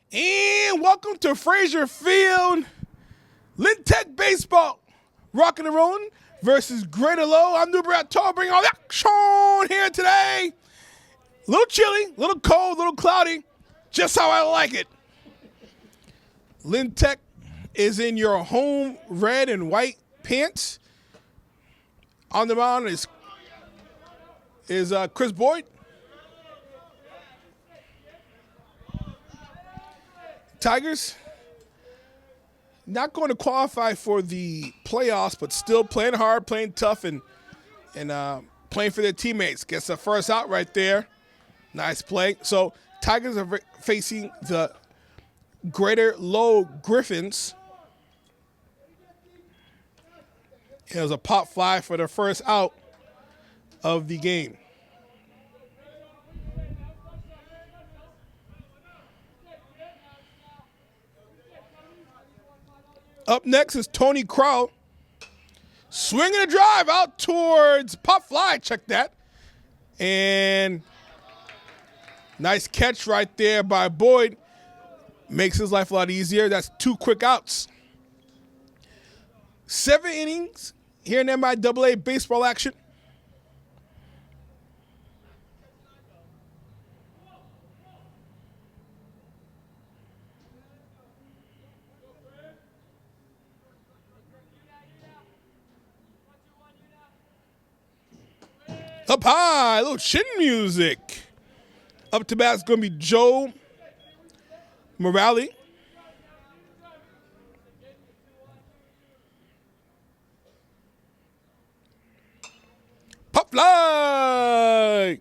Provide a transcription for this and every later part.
And welcome to Frazier Field. Lynn Tech Baseball. Rocking and rolling versus Greater Low. I'm New Brad Tall, bringing all the action here today. A little chilly, a little cold, a little cloudy. Just how I like it. Lynn Tech is in your home red and white pants. On the mound is Chris Boyd. Tigers not going to qualify for the playoffs, but still playing hard, playing tough, and playing for their teammates. Gets the first out right there. Nice play. So Tigers are facing the Greater Low Griffins. It was a pop fly for the first out of the game. Up next is Tony Crow. Swinging a drive out towards pop fly. Check that. And nice catch right there by Boyd. Makes his life a lot easier. That's 2 quick outs. 7 innings here in MIAA baseball action. Up high, a little chin music. Up to bat is going to be Joe Morale. Pop fly.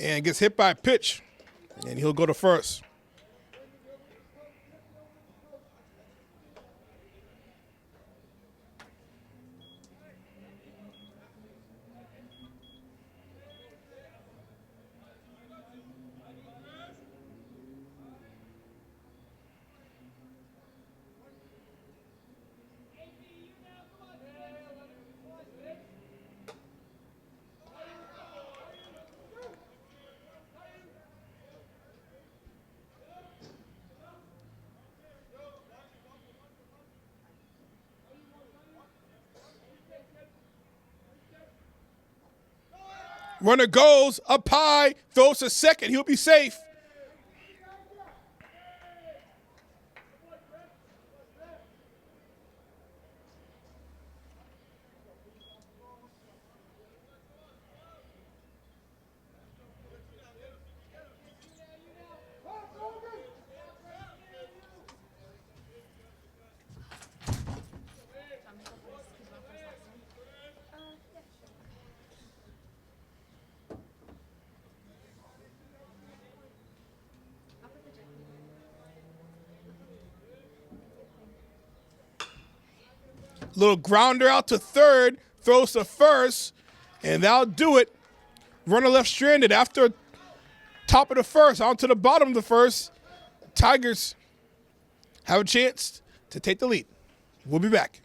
And gets hit by a pitch, and he'll go to first. Runner goes up high, throws to second. He'll be safe. Little grounder out to third, throws to first, and that'll do it. Runner left stranded after top of the first, onto the bottom of the first. Tigers have a chance to take the lead. We'll be back.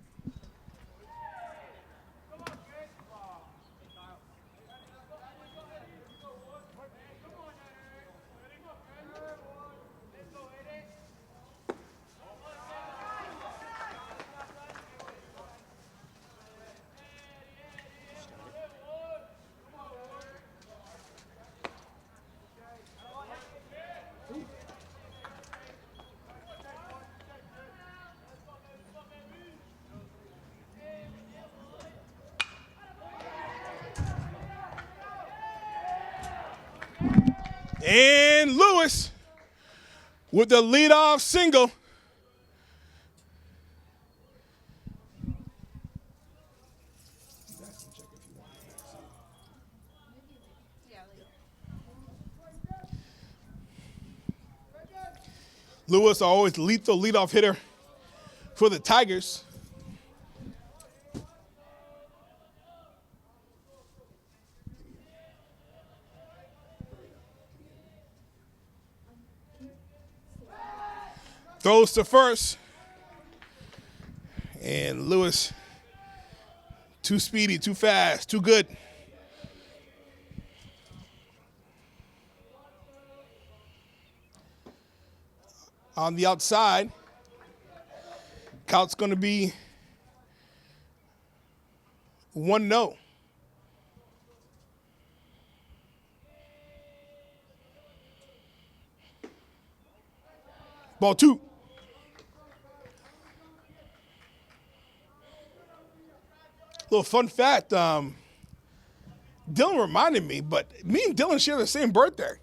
And Lewis with the leadoff single. Lewis, always lethal leadoff hitter for the Tigers. Throws to first. And Lewis, too speedy, too fast, too good. On the outside, count's going to be 1-0. Ball 2. Little fun fact, Dylan reminded me, but me and Dylan share the same birthday.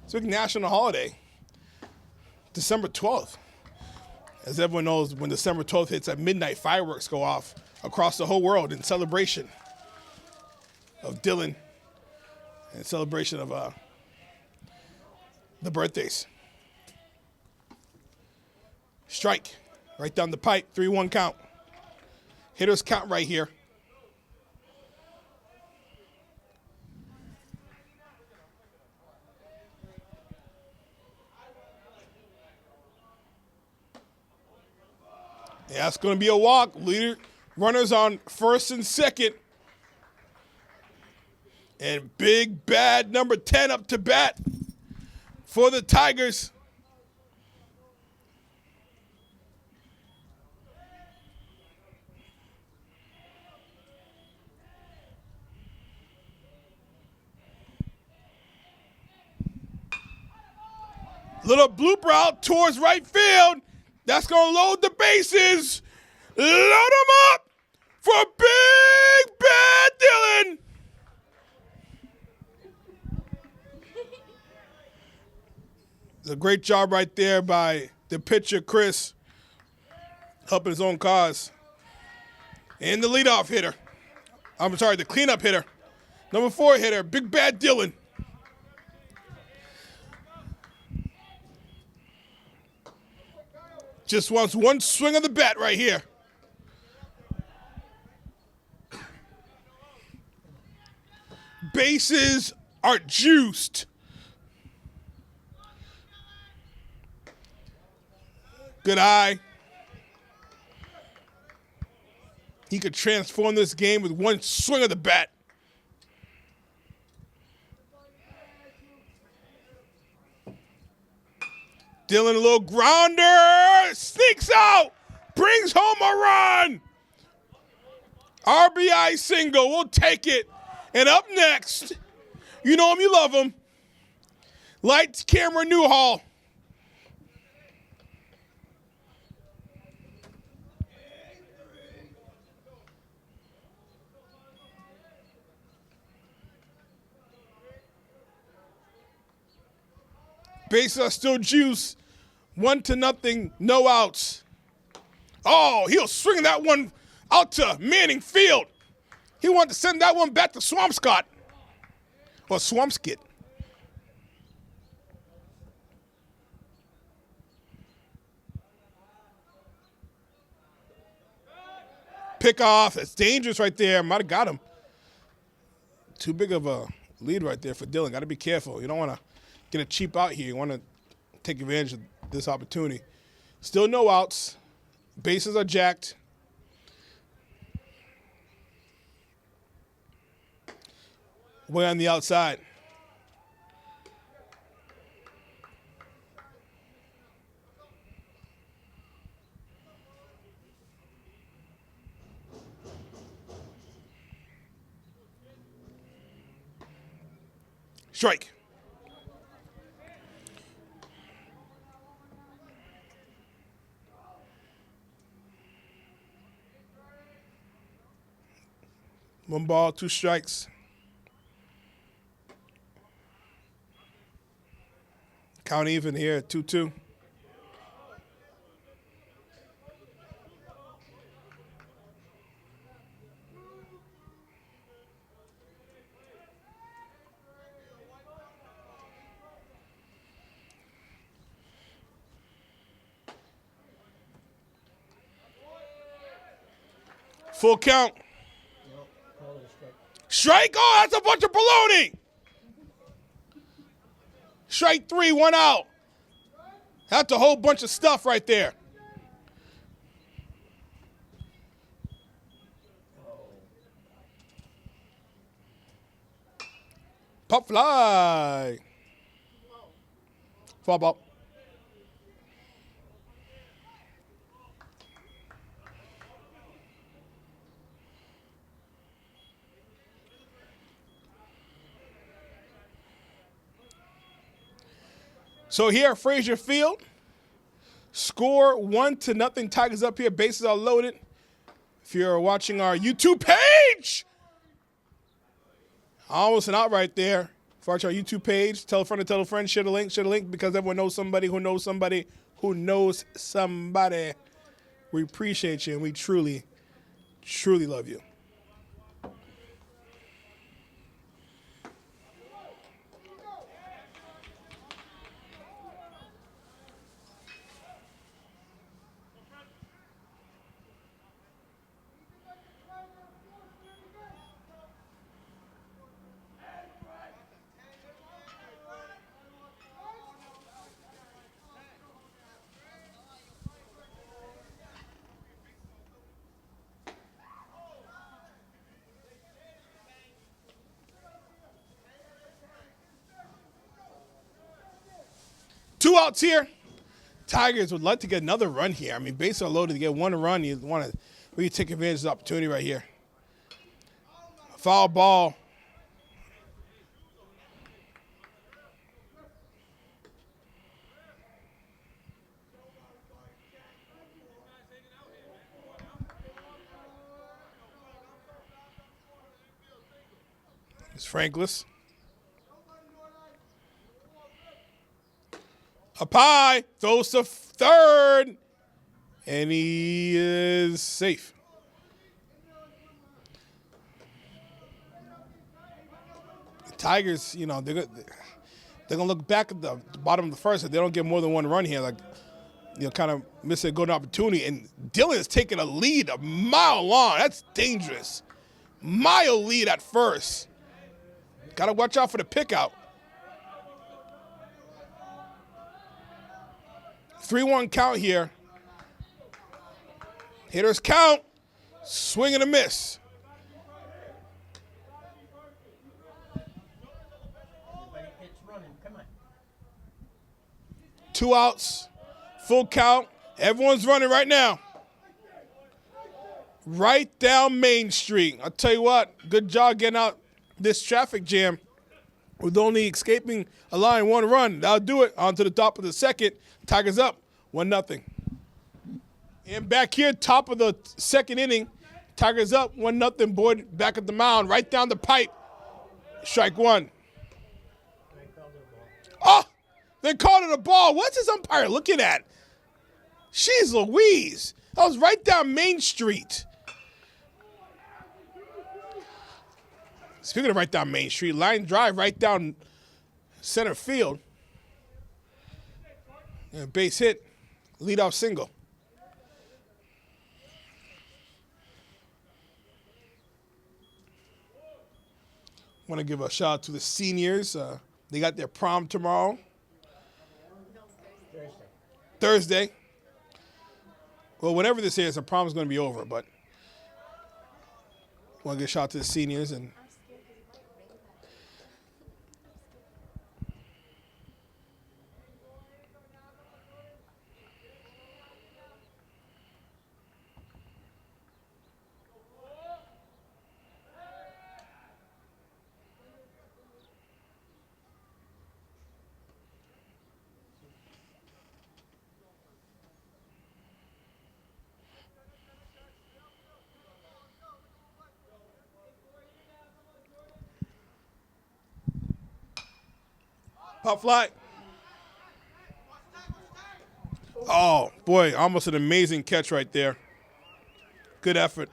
It's a big national holiday, December 12th. As everyone knows, when December 12th hits at midnight, fireworks go off across the whole world in celebration of Dylan and celebration of the birthdays. Strike, right down the pipe, 3-1 count. Hitters count right here. Yeah, it's going to be a walk. Leader, runners on first and second. And big bad number 10 up to bat for the Tigers. Little blooper out towards right field. That's going to load the bases. Load them up for big bad Dylan. It's a great job right there by the pitcher, Chris, helping his own cause. And the leadoff hitter. I'm sorry, the cleanup hitter. Number 4 hitter, big bad Dylan. Just wants one swing of the bat right here. Bases are juiced. Good eye. He could transform this game with one swing of the bat. Dylan, a little grounder, sneaks out, brings home a run. RBI single, we'll take it. And up next, you know him, you love him. Lights, camera, Newhall. Bases are still juice. 1-0, no outs. Oh, he'll swing that one out to Manning Field. He wanted to send that one back to Swampscott. Or Swampskit. Pick off. It's dangerous right there. Might have got him. Too big of a lead right there for Dylan. Got to be careful. You don't want to get a cheap out here. You want to take advantage of this opportunity. Still no outs. Bases are jacked. Way on the outside. Strike. One ball, 2 strikes. Count even here at 2-2. Full count. Strike. Oh, that's a bunch of baloney. Strike 3, 1 out. That's a whole bunch of stuff right there. Pop fly. Foul ball. So here at Frazier Field, score 1-0. Tigers up here. Bases are loaded. If you're watching our YouTube page, almost an out right there. Watch our YouTube page. Tell a friend to tell a friend. Share the link. Share the link because everyone knows somebody who knows somebody who knows somebody. We appreciate you and we truly, truly love you. Two outs here. Tigers would like to get another run here. I mean, bases are loaded to get one run. You want to really take advantage of the opportunity right here. Foul ball. It's Frankless. Up high, throws to third, and he is safe. The Tigers, you know, they're gonna look back at the bottom of the first if they don't get more than one run here, like, you know, kind of miss a good opportunity. And Dylan is taking a lead a mile long. That's dangerous. Mile lead at first. Got to watch out for the pick out. 3-1 count here. Hitters count. Swing and a miss. Two outs. Full count. Everyone's running right now. Right down Main Street. I'll tell you what, good job getting out this traffic jam with only escaping allowing one run. That'll do it. On to the top of the second. Tigers up 1-0. And back here, top of the second inning, Tigers up 1-0. Boyd back at the mound, right down the pipe. Strike one. Oh, they called it a ball. What's this umpire looking at? Jeez Louise. That was right down Main Street. Speaking of right down Main Street, line drive right down center field. And base hit, leadoff single. Want to give a shout out to the seniors. They got their prom tomorrow. Thursday. Well, whenever this is, the prom is going to be over, but want to give a shout out to the seniors and pop fly. Oh, boy, almost an amazing catch right there. Good effort.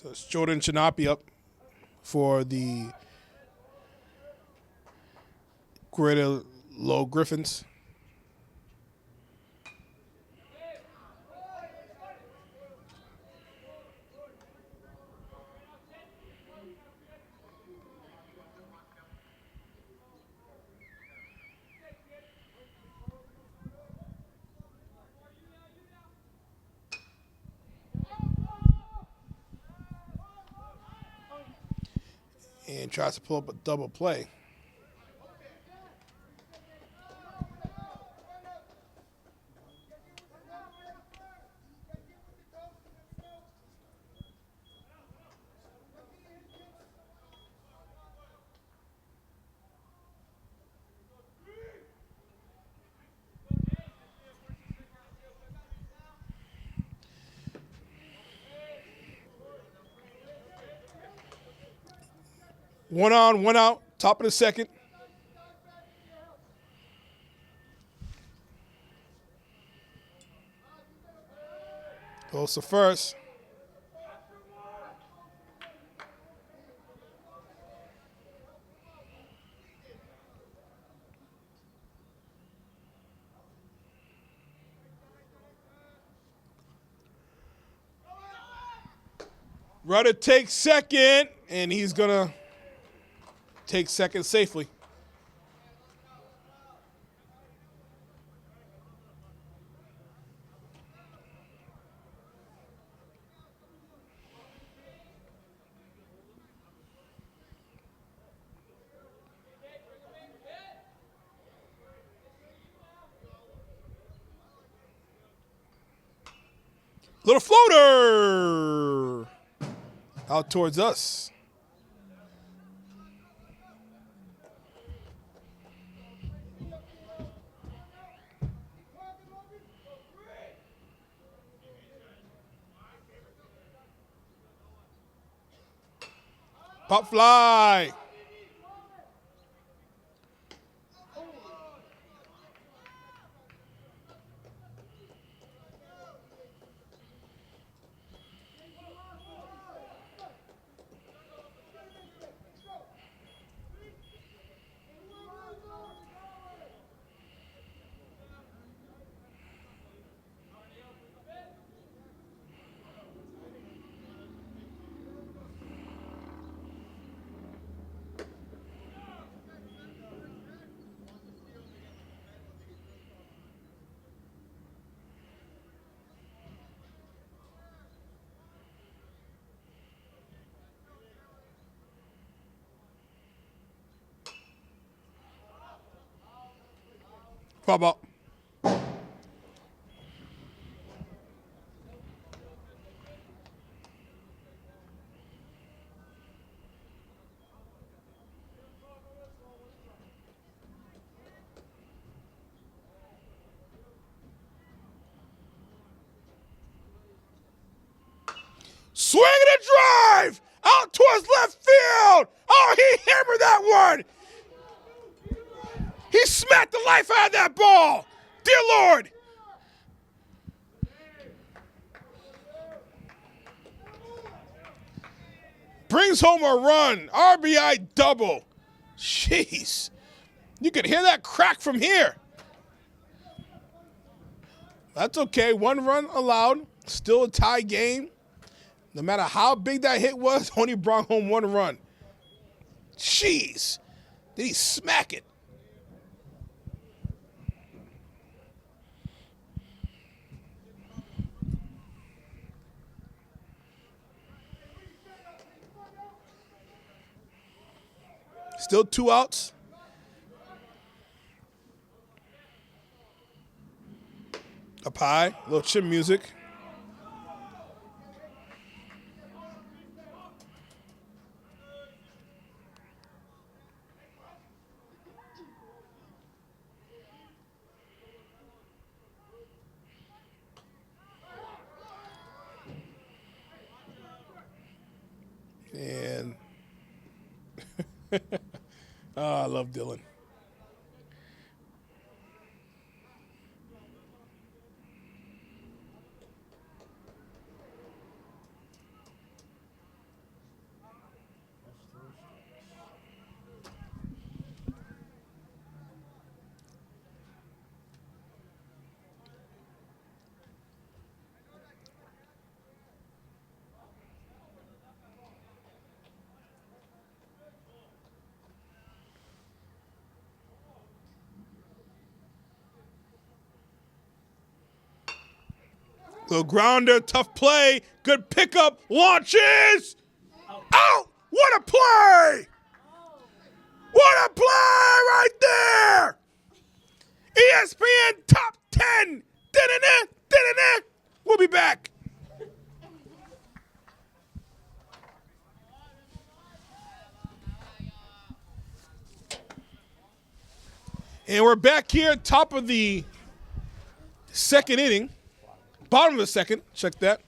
So it's Jordan Chinapi up for the Greater Lowell Griffins. And tries to pull up a double play. One on, one out, top of the second. Goes to first. Rudder takes second, and he's going to take second safely. Little floater out towards us. Pop fly. Pop up. Swing and a drive out towards left field. Oh, he hammered that one. He smacked the life out of that ball. Dear Lord. Brings home a run. RBI double. Jeez. You could hear that crack from here. That's okay. One run allowed. Still a tie game. No matter how big that hit was, only brought home one run. Jeez. Did he smack it? Still 2 outs. Up high, little chin music. And oh, I love Dylan. Little grounder, tough play, good pickup, launches. Out! What a play! What a play right there! ESPN Top 10. Da-da-da, we'll be back. And we're back here, top of the second inning. Bottom of the second. Check that.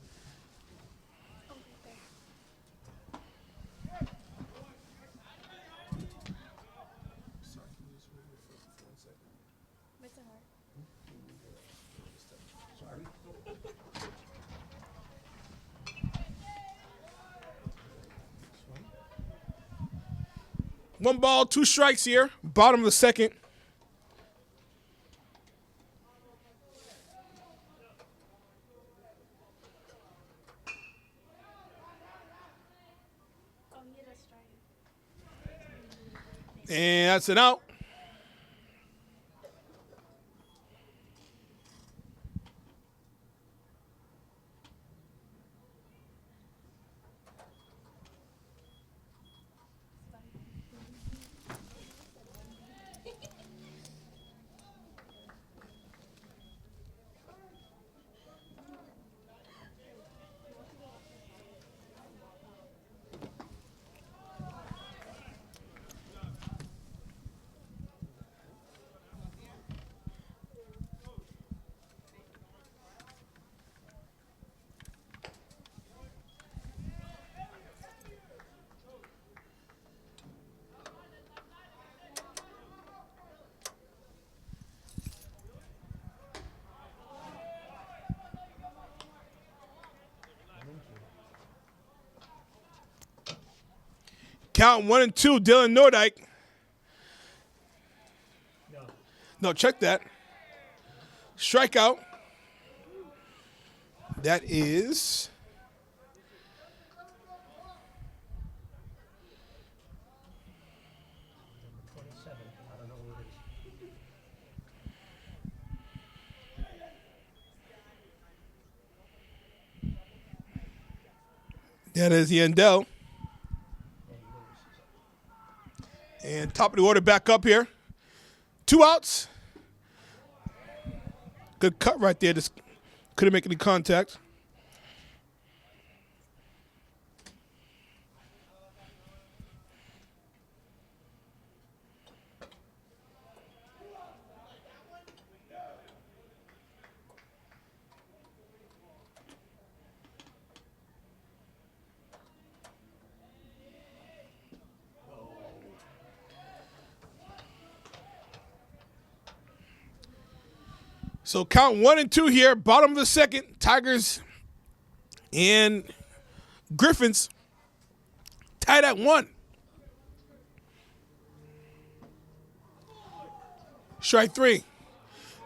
One ball, two strikes here. Bottom of the second. And that's an out. Count 1 and 2, Dylan Nordyke. No, check that. Strikeout. That is Yandel. And top of the order back up here. 2 outs. Good cut right there. Just couldn't make any contact. So count 1 and 2 here, bottom of the second. Tigers and Griffins tied at 1. Strike 3.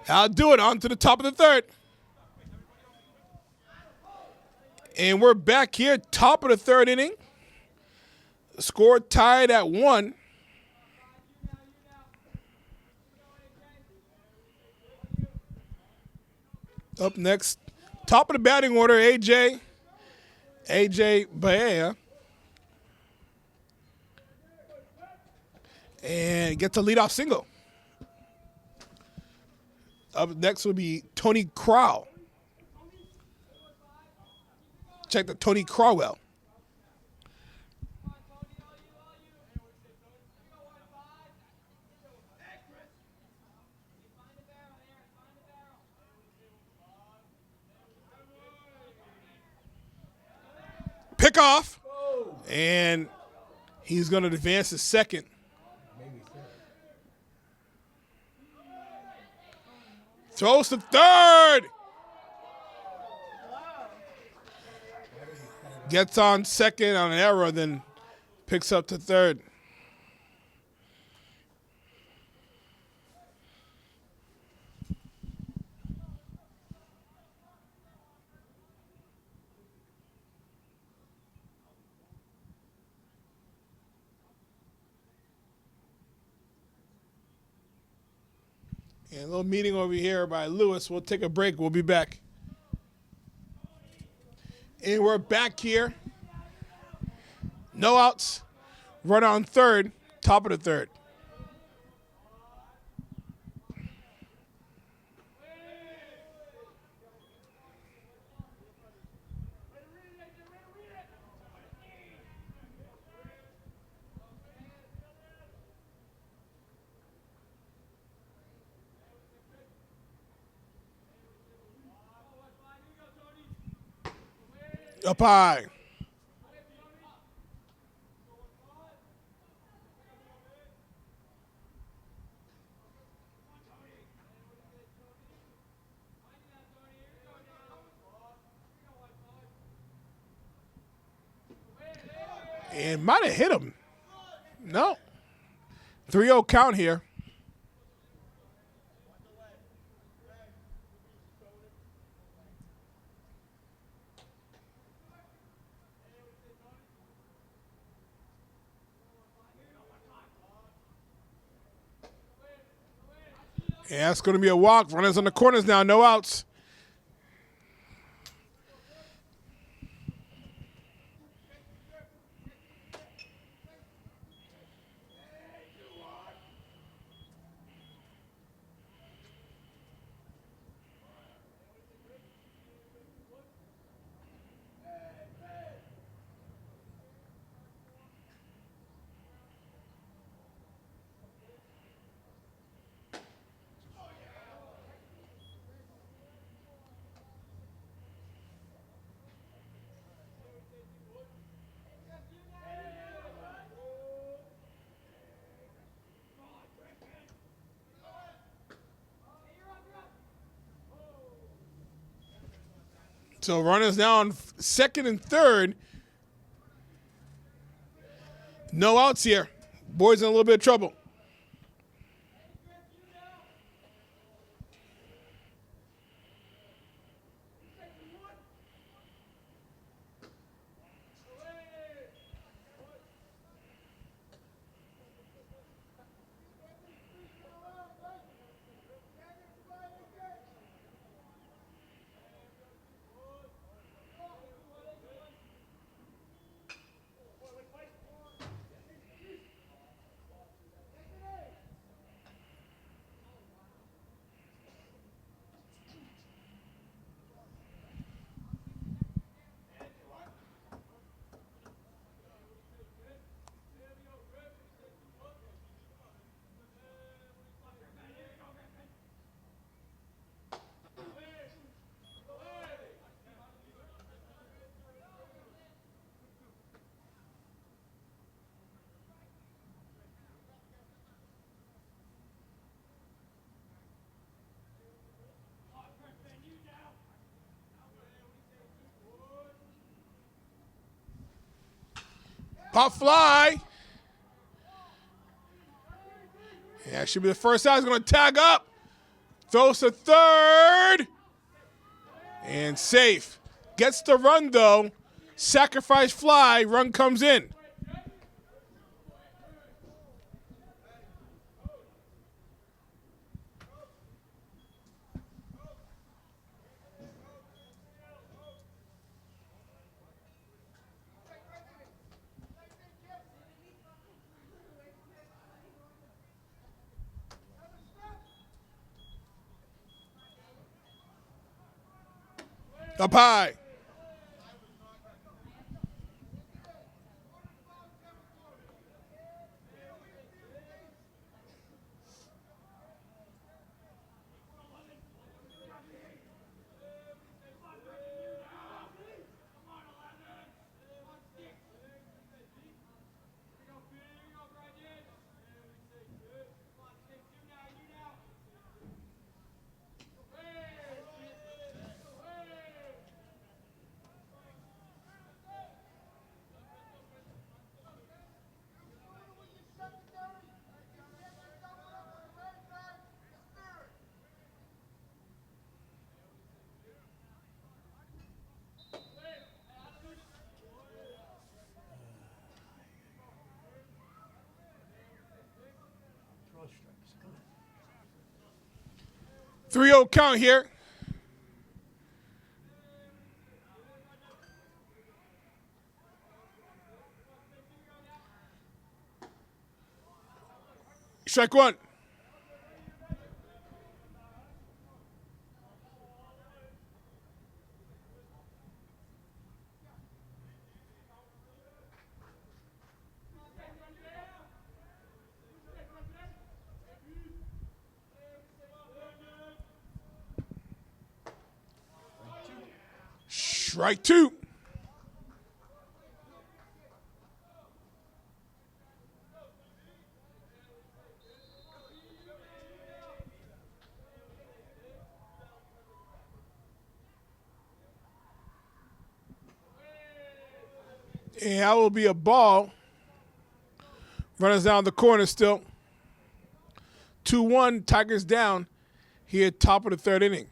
I'll do it on to the top of the third. And we're back here, top of the third inning. Score tied at 1. Up next, top of the batting order, AJ Baea. And gets a leadoff single. Up next will be Tony Crowell. Check the Tony Crowell. Pick off, and he's going to advance to second. Throws to third. Gets on second on an error, then picks up to third. And a little meeting over here by Lewis. We'll take a break. We'll be back. And we're back here. No outs. Runner on third. Top of the third. Up high. And might have hit him. No. 3-0 count here. Yeah, it's going to be a walk. Runners on the corners now. No outs. So runners now on second and third. No outs here. Boys in a little bit of trouble. Pop fly. Yeah, should be the first out. He's going to tag up. Throws to third. And safe. Gets the run, though. Sacrifice fly. Run comes in. Up high. Three 3-0 count here. Strike one. Strike two. And that will be a ball. Runners down the corner still. 2-1, Tigers down here top of the third inning.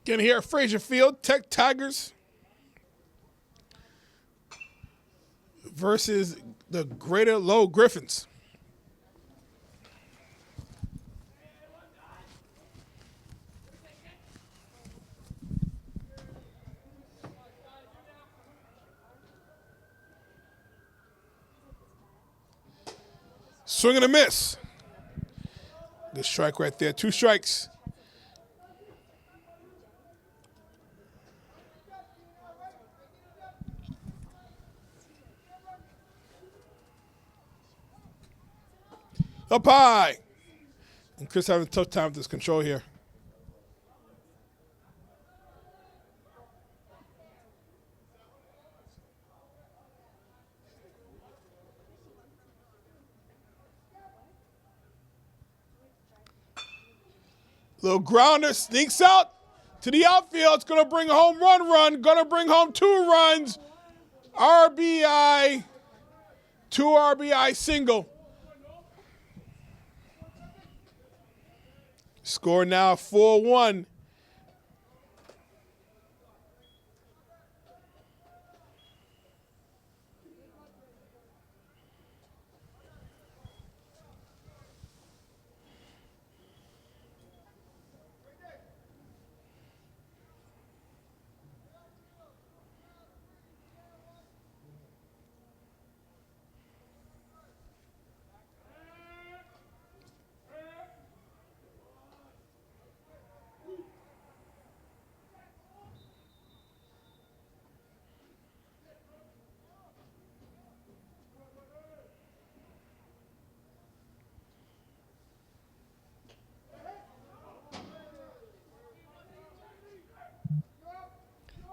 Again here at Frazier Field, Tech Tigers versus the Greater Lowell Griffins. Swing and a miss. Good strike right there. 2 strikes. Up high. And Chris having a tough time with this control here. Little grounder sneaks out to the outfield. It's going to bring home run. Going to bring home 2 runs. RBI. 2 RBI single. Score now 4-1.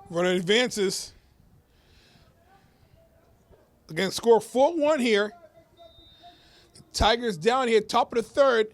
Runner advances. Again, score 4-1 here. Tigers down here, top of the third.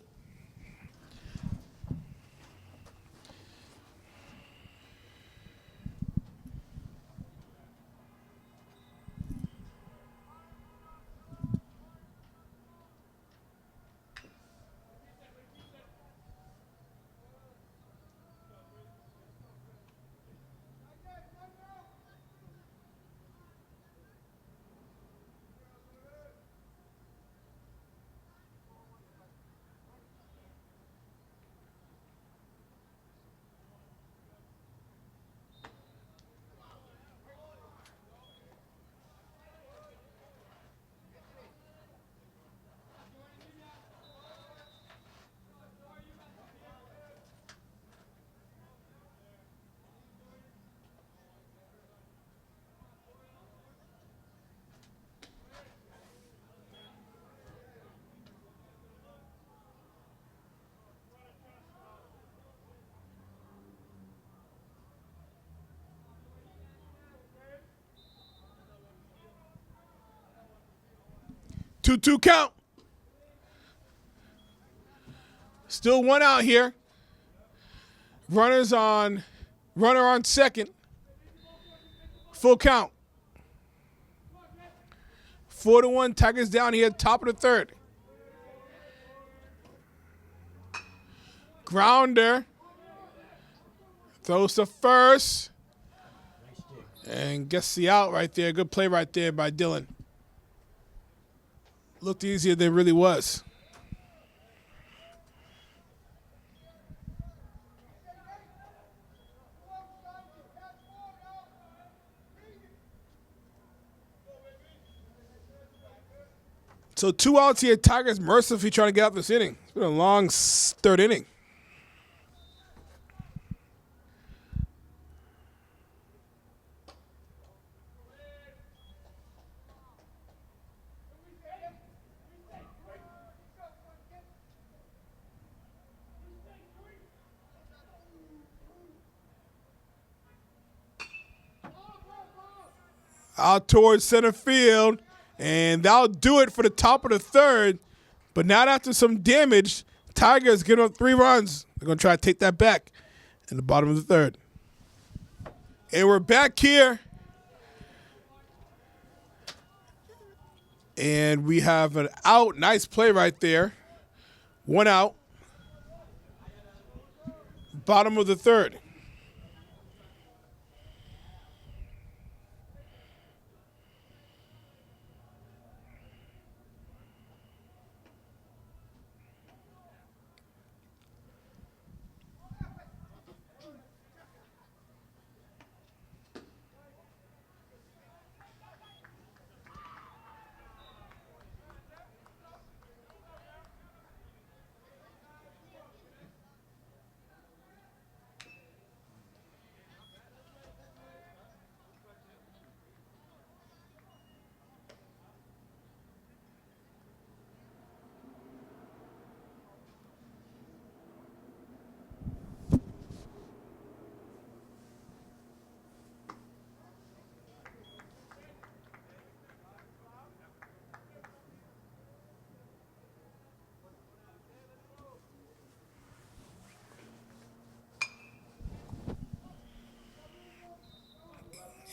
Two count. Still 1 out here. Runner on second. Full count. 4-1. Tigers down here, top of the third. Grounder. Throws to first. And gets the out right there. Good play right there by Dylan. Looked easier than it really was. So 2 outs here. Tigers mercifully trying to get out this inning. It's been a long third inning. Out towards center field. And that'll do it for the top of the third. But not after some damage. Tigers give up 3 runs. They're going to try to take that back in the bottom of the third. And we're back here. And we have an out. Nice play right there. 1 out. Bottom of the third.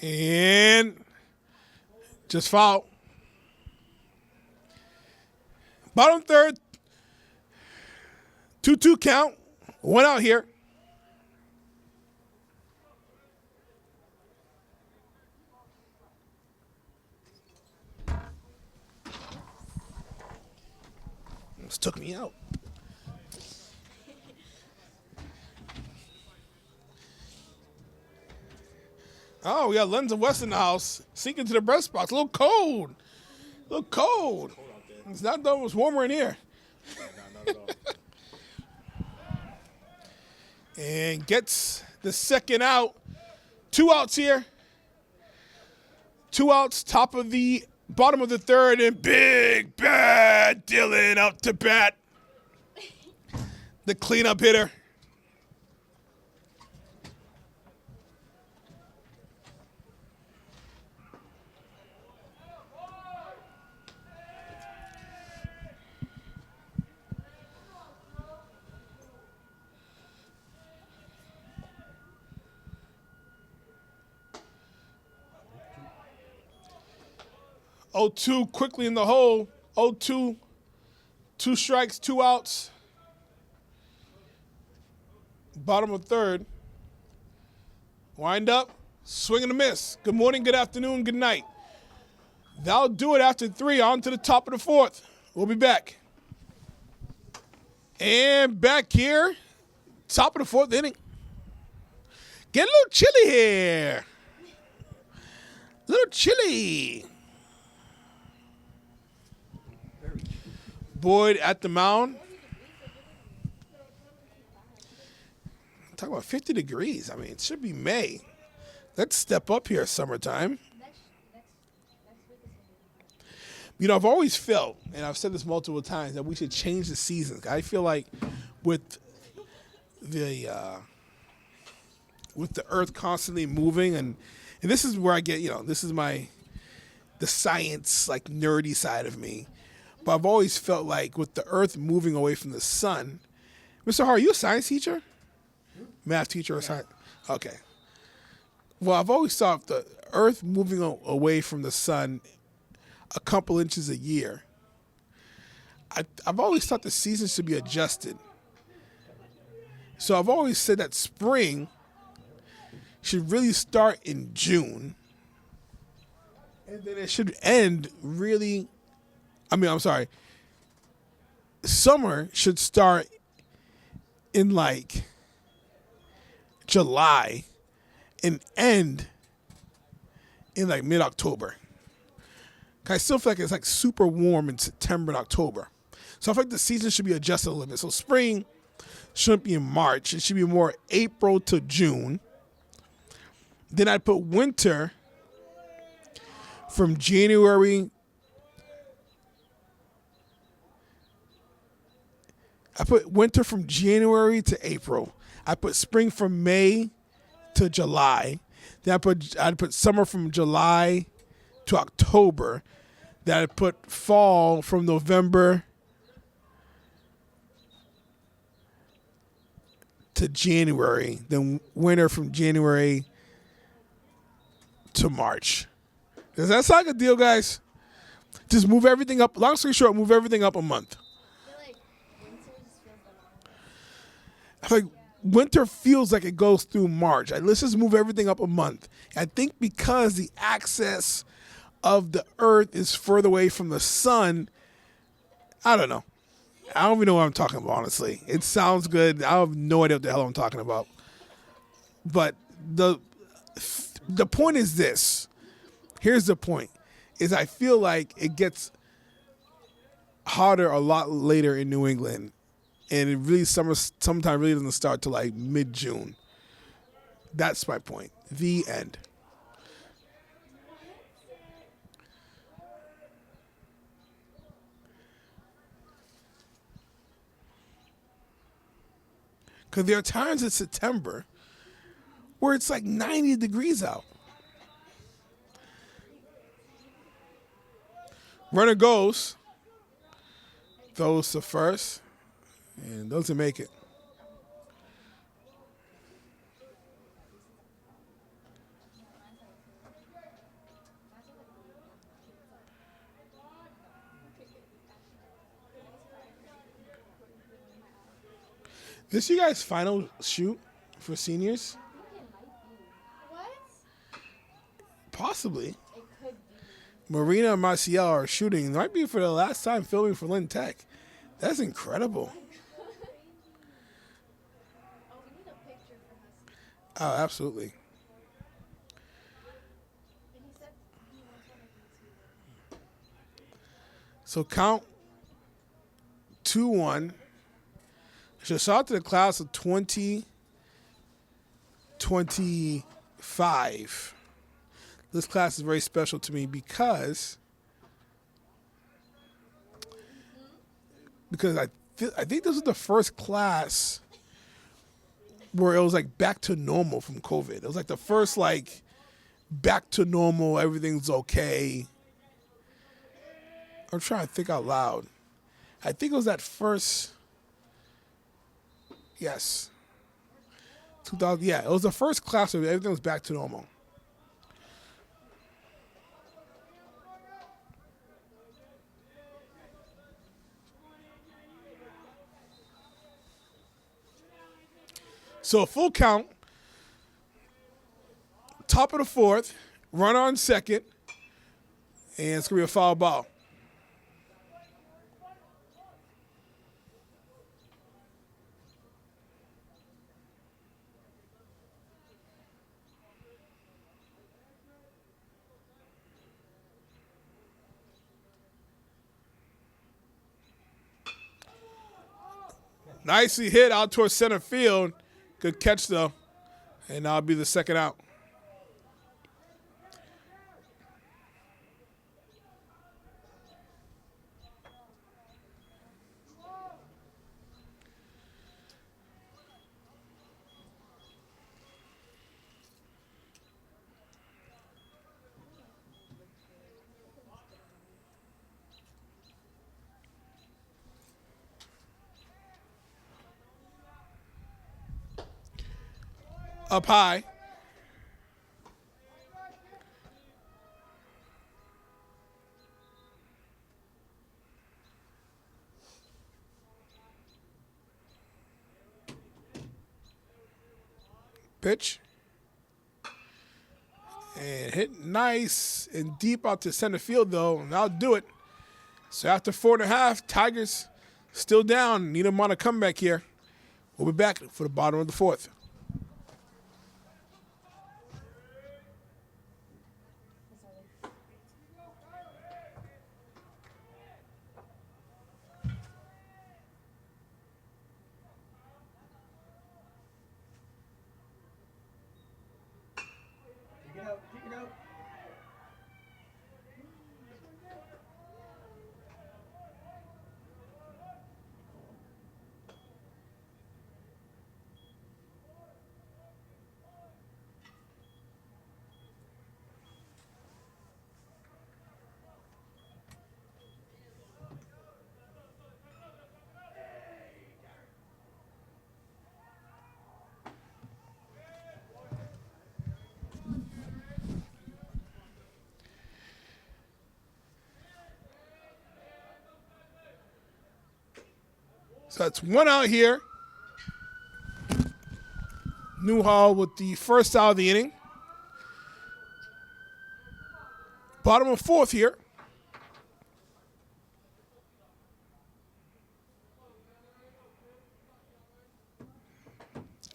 And just foul. Bottom third. 2-2 count. 1 out here. Almost took me out. Oh, we got Lenz and West in the house. Sinking to the breast spots. A little cold. A little cold. It's not though. It's warmer in here. Not at all. And gets the second out. 2 outs here. 2 outs, top of the bottom of the third, and big bad Dylan out to bat. The cleanup hitter. Oh, 2 quickly in the hole. 0-2. 2 strikes, 2 outs. Bottom of third. Wind up. Swing and a miss. Good morning, good afternoon, good night. That'll do it after 3. On to the top of the 4th. We'll be back. And back here. Top of the 4th inning. Get a little chilly here. A little chilly. Boyd at the mound. Talk about 50 degrees. I mean, it should be May. Let's step up here, summertime. You know, I've always felt, and I've said this multiple times, that we should change the seasons. I feel like with the Earth constantly moving, and this is where I get, this is the science, like, nerdy side of me. But I've always felt like with the Earth moving away from the sun, Mr. Hart, are you a science teacher? Math teacher or science? Okay. Well, I've always thought the Earth moving away from the sun a couple inches a year. I've always thought the seasons should be adjusted. So I've always said that spring should really start in June, and then it should end really. I'm sorry. Summer should start in like July and end in like mid-October. I still feel like it's like super warm in September and October. So I feel like the season should be adjusted a little bit. So spring shouldn't be in March. It should be more April to June. Then I'd put winter from January. I put winter from January to April. I put spring from May to July. Then I'd put summer from July to October. Then I'd put fall from November to January. Then winter from January to March. Does that sound like a deal, guys? Just move everything up. Long story short, move everything up a month. I feel like winter feels like it goes through March. Let's just move everything up a month. I think because the axis of the Earth is further away from the sun, I don't know. I don't even know what I'm talking about, honestly. It sounds good. I have no idea what the hell I'm talking about. But the point is this. Here's the point. Is I feel like it gets hotter a lot later in New England. And it really sometimes really doesn't start till like mid-June. That's my point. The end. Because there are times in September where it's like 90 degrees out. Runner goes. Those to first. And doesn't make it. This you guys' final shoot for seniors? What? Possibly. It could be. Marina and Marcial are shooting. It might be for the last time filming for Lynn Tech. That's incredible. Oh, we need a picture for us. Oh, absolutely. And he said he wants one of these. So count 2-1. So shout out to the class of 2025. This class is very special to me because I think this was the first class where it was like back to normal from COVID. It was like the first like back to normal, everything's okay. I'm trying to think out loud. I think it was that first. Yes. 2000. Yeah, it was the first class where everything was back to normal. So full count. Top of the fourth. Runner on second. And it's going to be a foul ball. Nicely hit out towards center field. Good catch, though. And that'll be the second out. up high. Pitch. And hit nice and deep out to center field, though, and that'll do it. So after 4.5, Tigers still down. Need them on a comeback here. We'll be back for the bottom of the fourth. Pick it up, pick it up. So that's one out here. Newhall with the first out of the inning. Bottom of fourth here.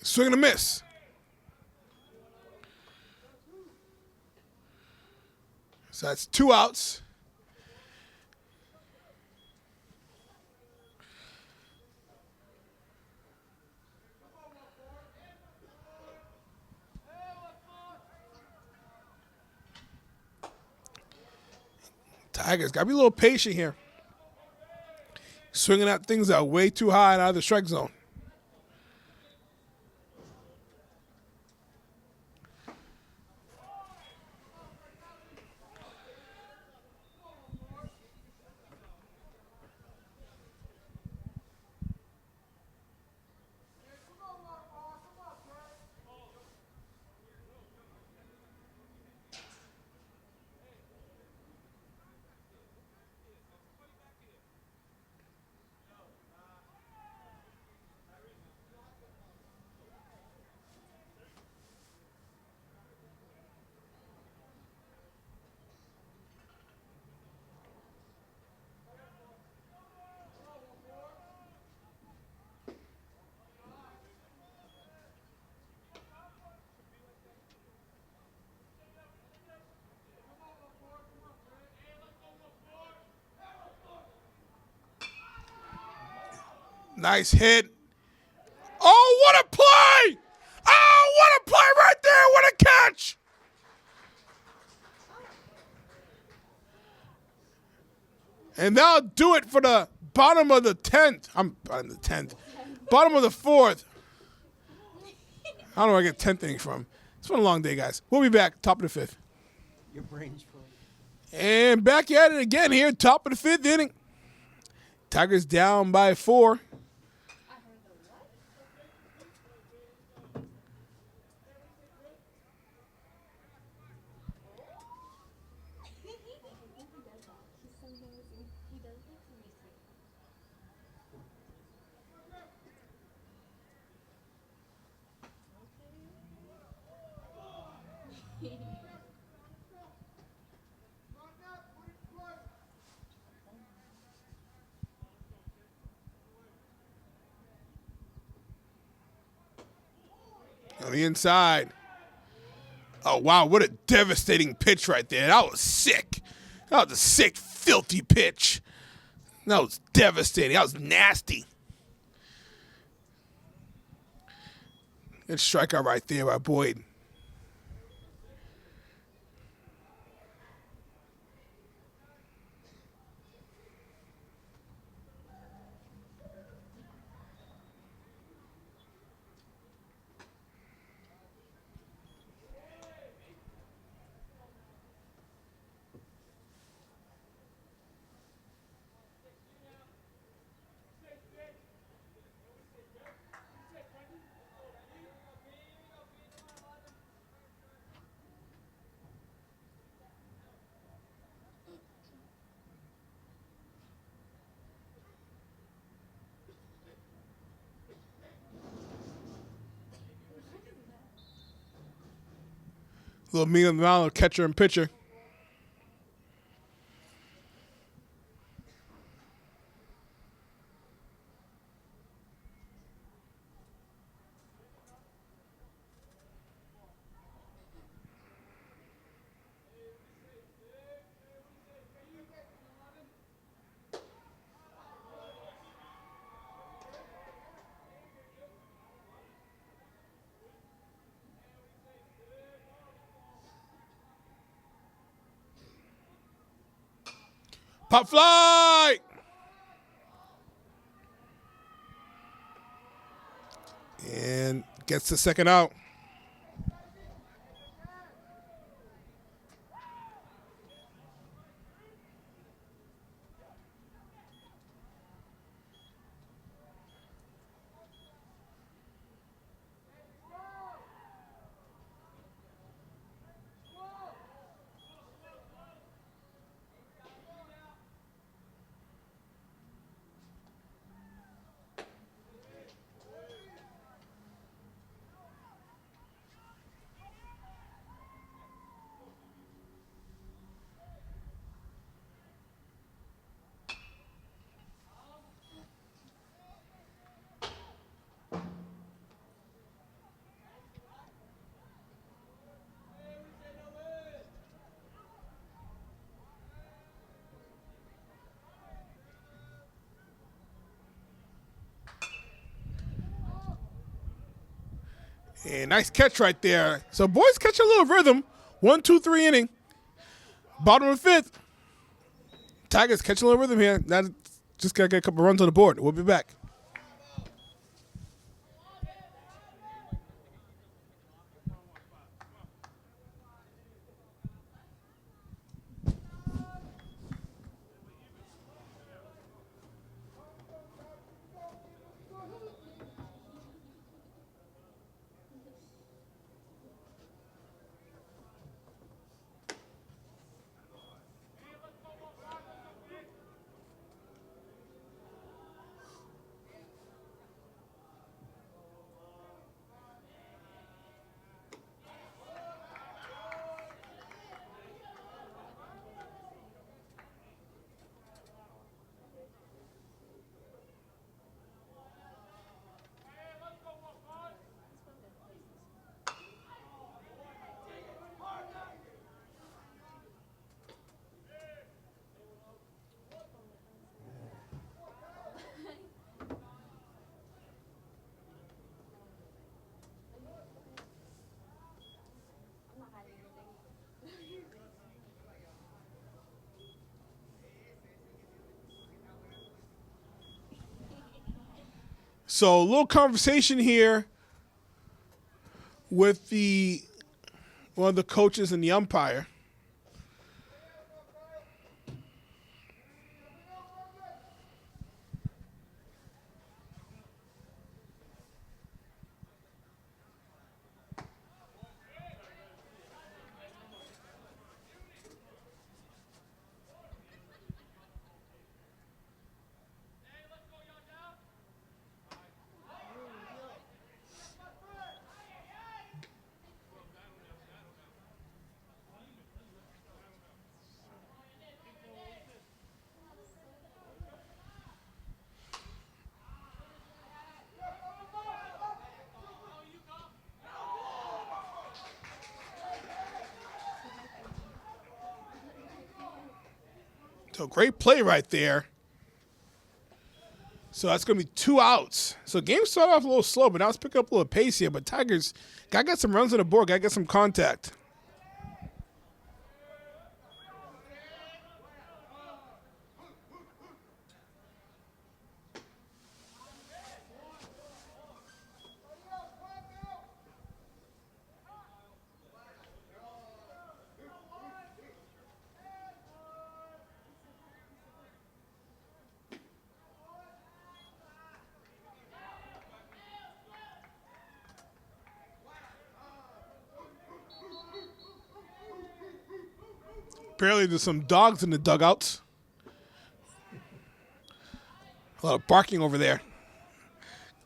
Swing and a miss. So that's 2 outs. Tigers got to be a little patient here. Swinging at things that are way too high and out of the strike zone. Nice hit. Oh, what a play! Oh, what a play right there! What a catch! And that'll do it for the bottom of the 10th. I'm on the 10th. Bottom of the 4th. I don't know where I get 10th inning from. It's been a long day, guys. We'll be back, top of the 5th. Your brain's full. And back at it again here, top of the 5th inning. Tigers down by 4. On the inside. Oh, wow, what a devastating pitch right there. That was sick. That was a sick, filthy pitch. That was devastating. That was nasty. Good strikeout right there by Boyd. little mean amount of catcher and pitcher. Pop fly! And gets the second out. And nice catch right there. So boys catch a little rhythm. 1, 2, 3 inning. Bottom of the fifth. Tigers catch a little rhythm here. Now just got to get a couple runs on the board. We'll be back. So a little conversation here with one of the coaches and the umpire. So great play right there. So that's going to be 2 outs. So game started off a little slow, but now it's picking up a little pace here. But Tigers got to get some runs on the board, got to get some contact. Apparently there's some dogs in the dugouts. A lot of barking over there.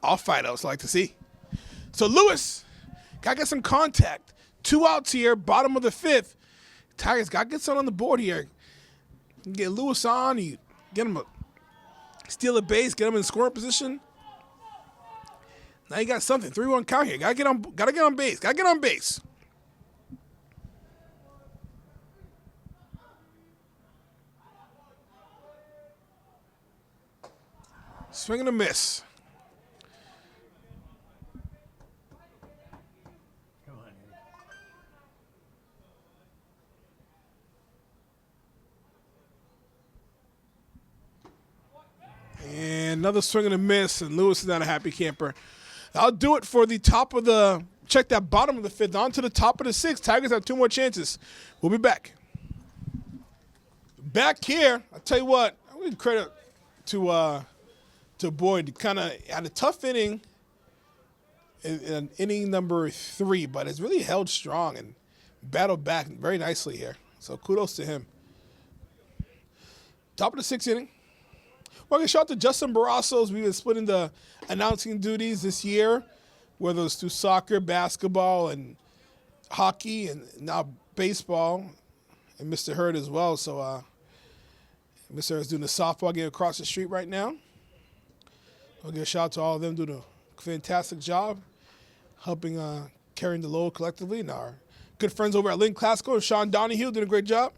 All fight outs like to see. So Lewis, gotta get some contact. 2 outs here, bottom of the 5th. Tigers got to get something on the board here. You get Lewis on, you get him a steal a base, get him in scoring position. Now you got something. 3-1 count here. Gotta get on base. Gotta get on base. Swing and a miss. Come on, Eddie. And another swing and a miss, and Lewis is not a happy camper. I'll do it for the top of the, check that bottom of the 5th, on to the top of the 6th. Tigers have 2 more chances. We'll be back. Back here, I'll tell you what, I'm going to credit to Boyd. Kind of had a tough inning in inning number 3, but has really held strong and battled back very nicely here. So kudos to him. Top of the 6th inning. Well, I shout out to Justin Barrasos. We've been splitting the announcing duties this year, whether it's through soccer, basketball, and hockey, and now baseball, and Mr. Hurd as well. So Mr. Hurd is doing the softball game across the street right now. I'll give a shout out to all of them, doing a fantastic job helping carrying the load collectively. And our good friends over at Lynn Classical and Sean Donahue doing a great job.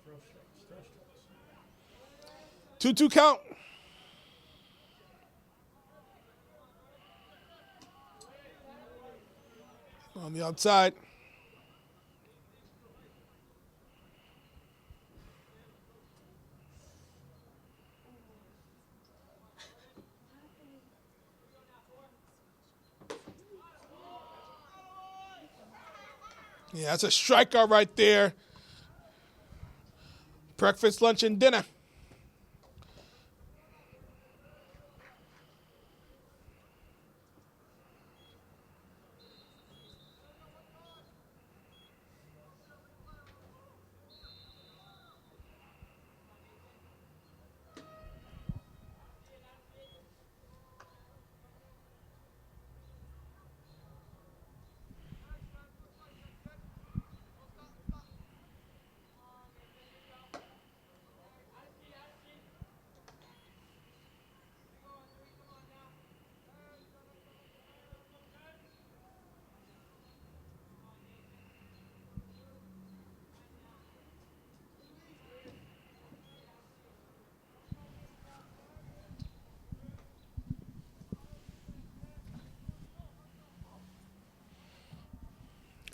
Throw strikes, throw strikes. 2-2 count. On the outside. Yeah, that's a strikeout right there. Breakfast, lunch, and dinner.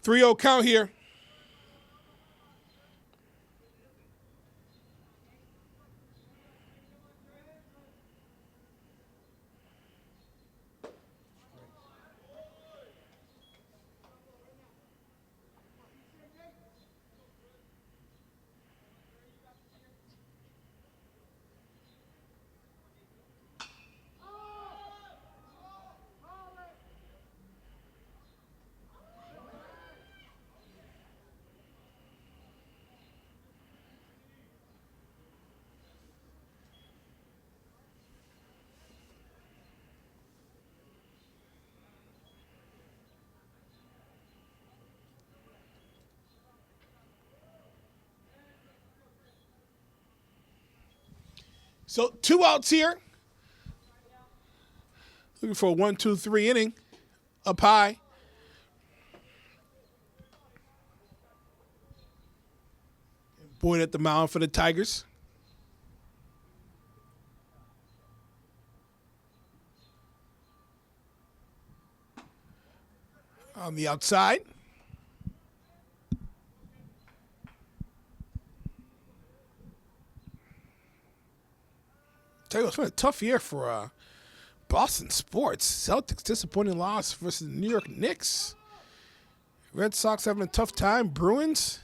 Three-0 count here. So 2 outs here. Looking for a 1-2-3 inning. Up high. Boyd at the mound for the Tigers. On the outside. Tell you, it's been a tough year for Boston sports. Celtics disappointing loss versus the New York Knicks. Red Sox having a tough time. Bruins.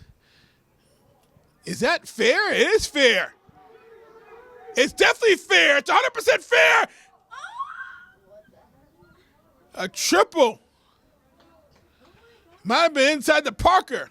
Is that fair? It is fair. It's definitely fair. It's 100% fair. A triple. Might have been inside the Parker.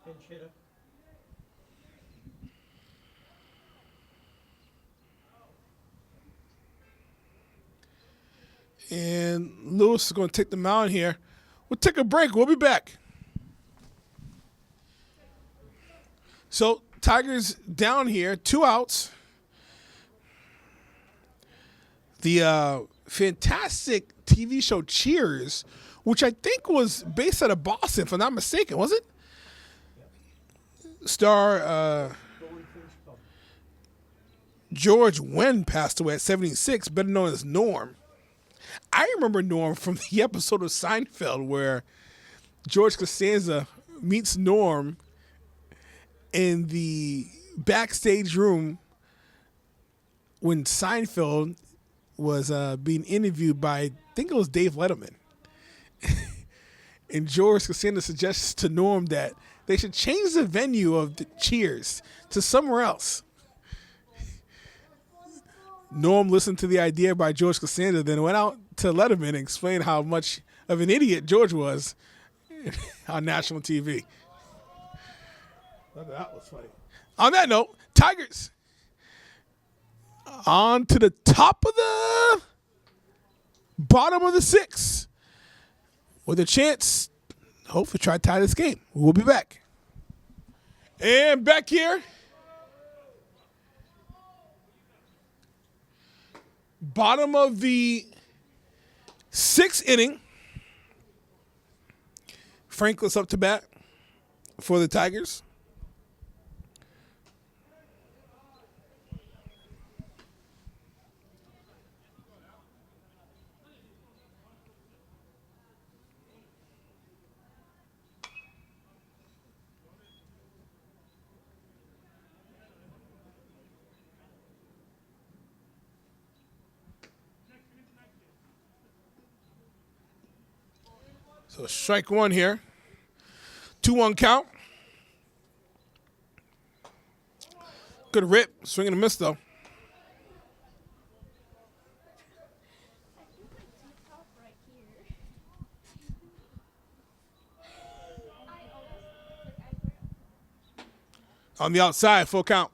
Pinch hitter. And Lewis is going to take the mound here. We'll take a break. We'll be back. So, Tigers down here, 2 outs. The fantastic TV show Cheers, which I think was based out of Boston, if I'm not mistaken, was it? Star Going Fish Club. George Wendt passed away at 76, better known as Norm. I remember Norm from the episode of Seinfeld where George Costanza meets Norm in the backstage room when Seinfeld was being interviewed by, I think it was Dave Letterman. And George Costanza suggests to Norm that they should change the venue of the Cheers to somewhere else. Norm listened to the idea by George Costanza, then went out to Letterman and explained how much of an idiot George was on national TV. That was funny. On that note, Tigers on to the top of the bottom of the 6th with a chance, hopefully, try to tie this game. We'll be back. And back here, bottom of the 6th inning. Franklin's up to bat for the Tigers. So strike one here. 2-1 count. Good rip. Swing and a miss, though. Right here. On the outside, full count.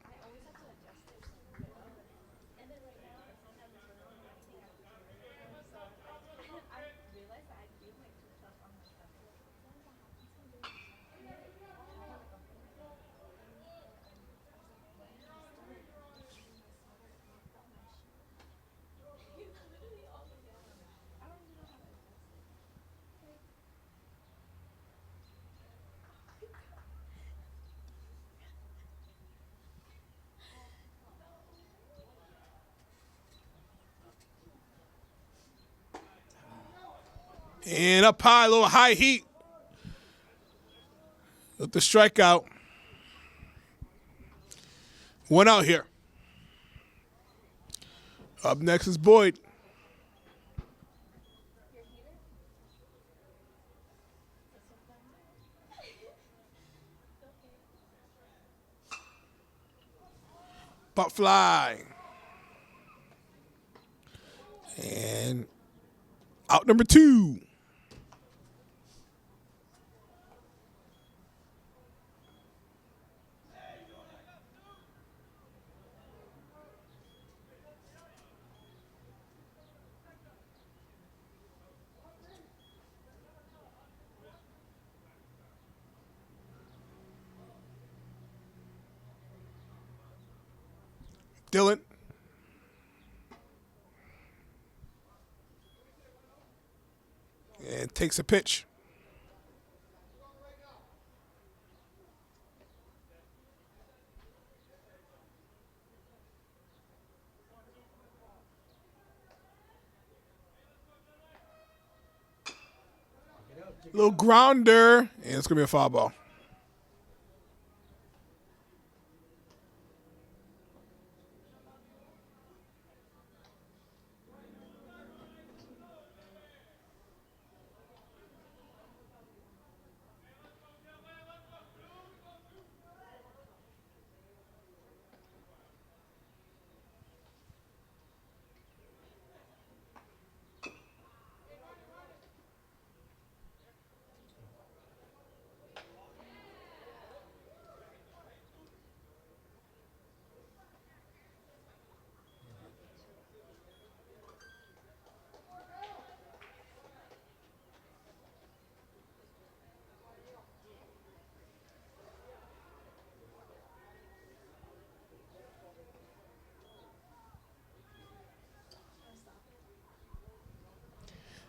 And up high, a little high heat. With the strikeout. 1 out here. Up next is Boyd. Pop fly. And out number 2. Dylan. And takes a pitch. Little grounder, and it's going to be a foul ball.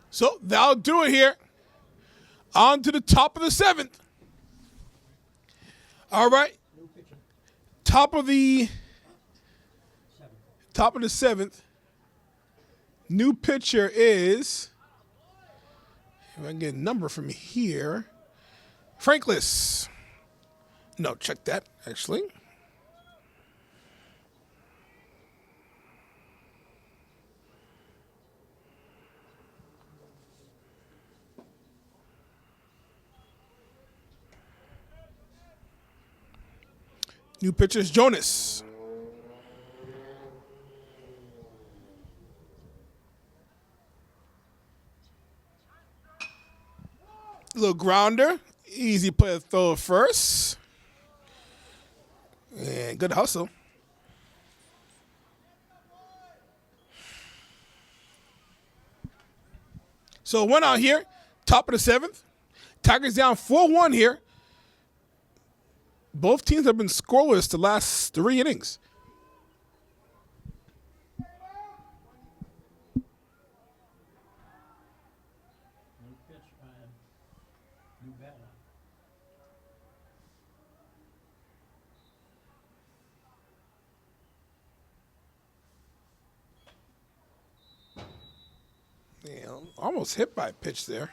So that'll do it here. On to the top of the 7th. All right. New pitcher. Top of the 7. 7th. New pitcher is, if I can get a number from here, Frankless. No, check that, actually. New pitcher is Jonas. Little grounder. Easy play to throw first. And good hustle. So one out here, top of the 7th. Tigers down 4-1 here. Both teams have been scoreless the last 3 innings. New pitch. New batter. Yeah, almost hit by a pitch there.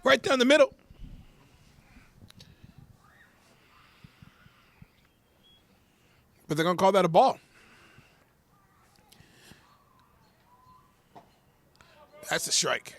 Right down the middle. But they're going to call that a ball. That's a strike.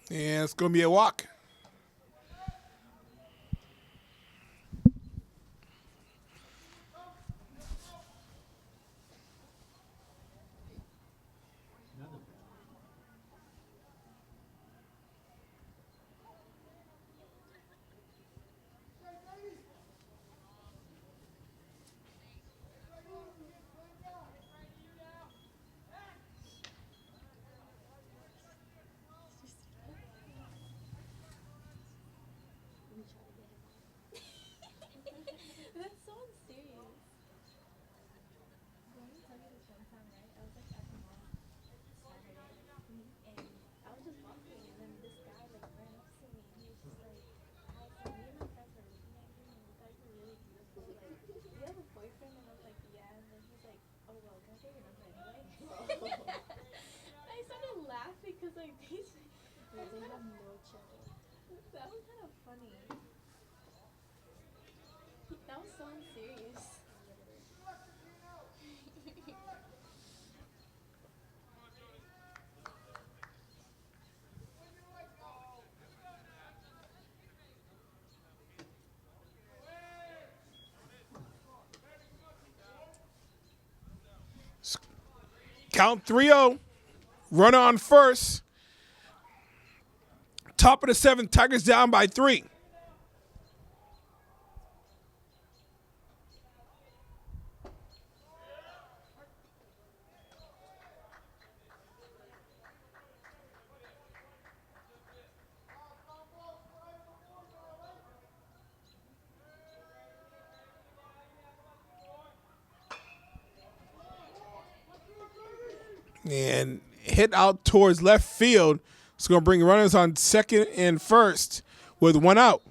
And it's going to be a walk. Another batter. That's so unserious. Let me tell you this one time, right? I was like at the mall Saturday, and I was just walking, and then this guy like ran up to me, and he was just like, "Hi." So me and my friends were looking at him, and we thought you were really beautiful. Like, do you have a boyfriend? And I was like, yeah. And then he's like, oh well, can I get your number anyway? I started laughing because like these. That was kind of funny. That was so unserious. Count 3-0. Runner on first. Top of the 7th, Tigers down by 3. And hit out towards left field. It's going to bring runners on second and first with 1 out.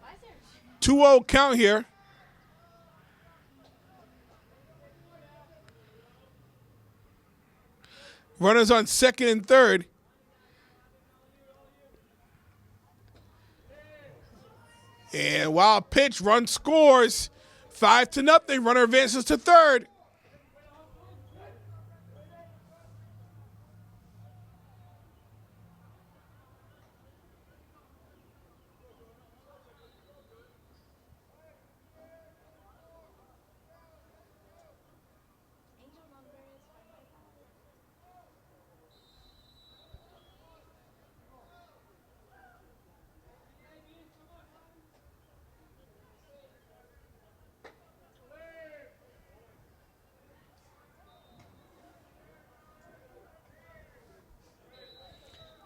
Why is there 2-0 count here. Runners on second and third. And wild pitch, run scores. 5-0. Runner advances to third. angel number is 555?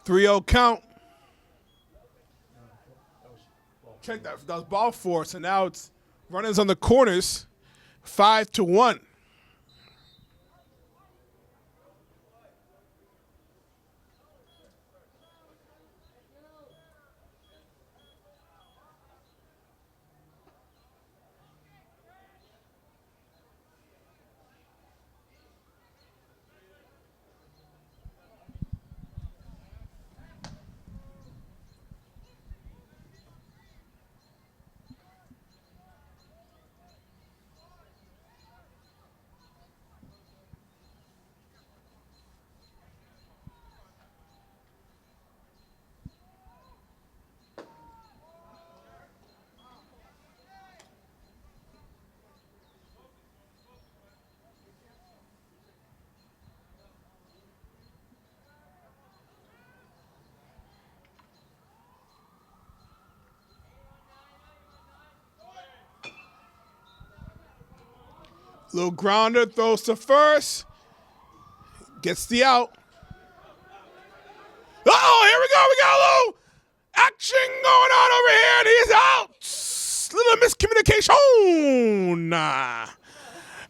3-0 count. Check that. That was ball 4. So now it's runners on the corners. 5-1. Little grounder, throws to first. Gets the out. Uh-oh, here we go. We got a little action going on over here, and he's out. Little miscommunication.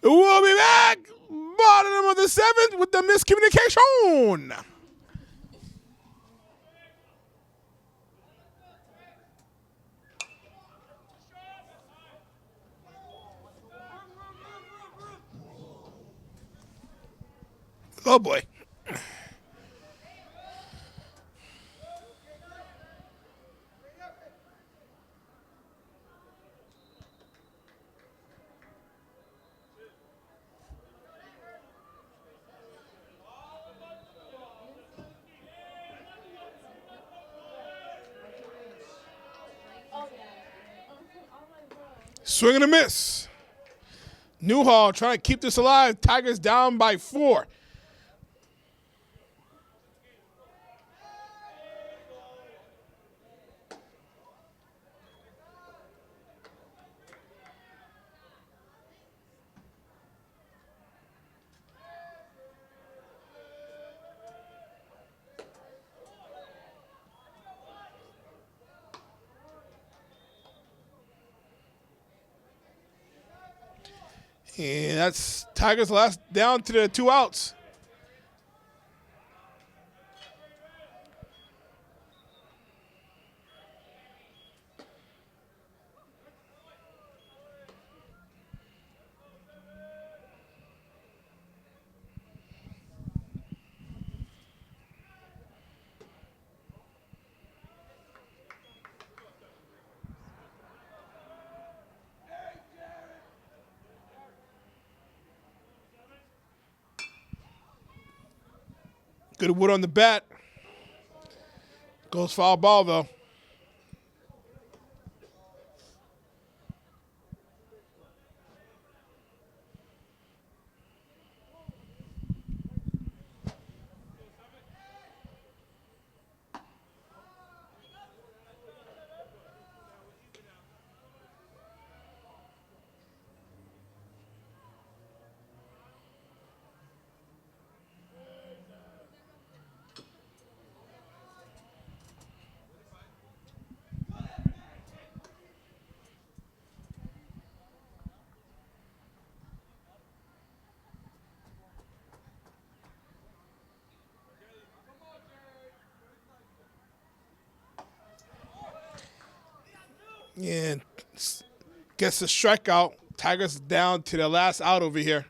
We'll be back. Bottom of the 7th with the miscommunication. Oh, boy. Swing and a miss. Newhall trying to keep this alive. Tigers down by 4. And that's Tigers last down to the 2 outs. Good wood on the bat. Goes foul ball, though. And gets the strikeout. Tigers down to their last out over here.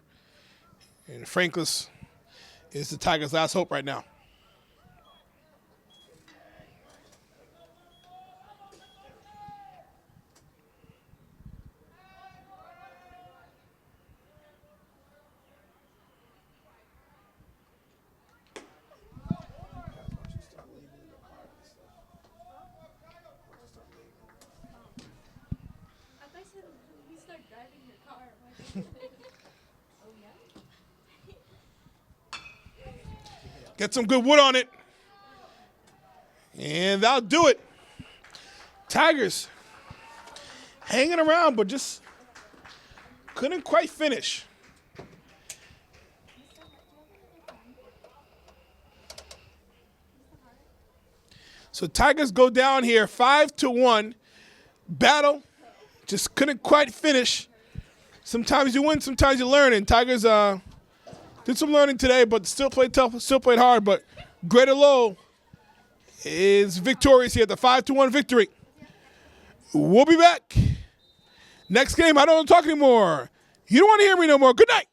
And Franklin is the Tigers' last hope right now. I thought you said we start driving your car. Oh yeah. Get some good wood on it. And that'll do it. Tigers hanging around, but just couldn't quite finish. So Tigers go down here 5-1. Battle. Just couldn't quite finish. Sometimes you win, sometimes you learn. And Tigers did some learning today, but still played tough, still played hard. But Greater Lowell is victorious here, the 5-1 victory. We'll be back. Next game, I don't want to talk anymore. You don't want to hear me no more. Good night.